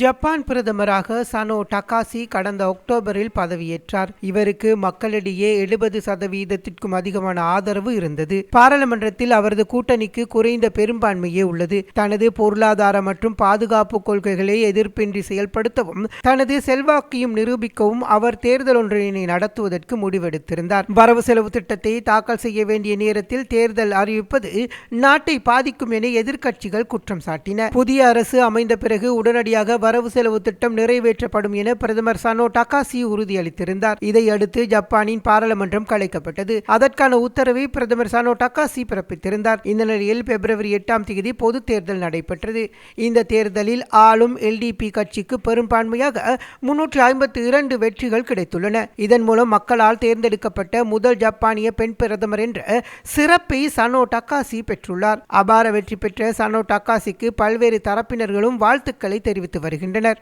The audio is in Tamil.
ஜப்பான் பிரதமராக சனோ டகாசி கடந்த அக்டோபரில் பதவியேற்றார். இவருக்கு மக்களிடையே 70% அதிகமான ஆதரவு இருந்தது. பாராளுமன்றத்தில் அவரது கூட்டணிக்கு குறைந்த பெரும்பான்மையே உள்ளது. தனது பொருளாதார மற்றும் பாதுகாப்பு கொள்கைகளை எதிர்ப்பின்றி செயல்படுத்தவும் தனது செல்வாக்கையும் நிரூபிக்கவும் அவர் தேர்தல் ஒன்றினை நடத்துவதற்கு முடிவெடுத்திருந்தார். வரவு செலவு திட்டத்தை தாக்கல் செய்ய வேண்டிய நேரத்தில் தேர்தல் அறிவிப்பது நாட்டை பாதிக்கும் என எதிர்க்கட்சிகள் குற்றம் சாட்டின. புதிய அரசு அமைந்த பிறகு உடனடியாக வரவு செலவு திட்டம் நிறைவேற்றப்படும் என பிரதமர் சனோ டகாசி உறுதியளித்திருந்தார். இதையடுத்து ஜப்பானின் பாராளுமன்றம் கலைக்கப்பட்டது. அதற்கான உத்தரவை பிரதமர் சனோ டகாசி பிறப்பித்திருந்தார். இந்த நிலையில் பிப்ரவரி 8ஆம் தேதி பொது தேர்தல் நடைபெற்றது. இந்த தேர்தலில் ஆளும் எல்டிபி கட்சிக்கு பெரும்பான்மையாக 352 வெற்றிகள் கிடைத்துள்ளன. இதன் மூலம் மக்களால் தேர்ந்தெடுக்கப்பட்ட முதல் ஜப்பானிய பெண் பிரதமர் என்ற சிறப்பை சனோ டகாசி பெற்றுள்ளார். அபார வெற்றி பெற்ற சனோ டகாசிக்கு பல்வேறு தரப்பினர்களும் வாழ்த்துக்களை தெரிவித்து வருகின்றனர்.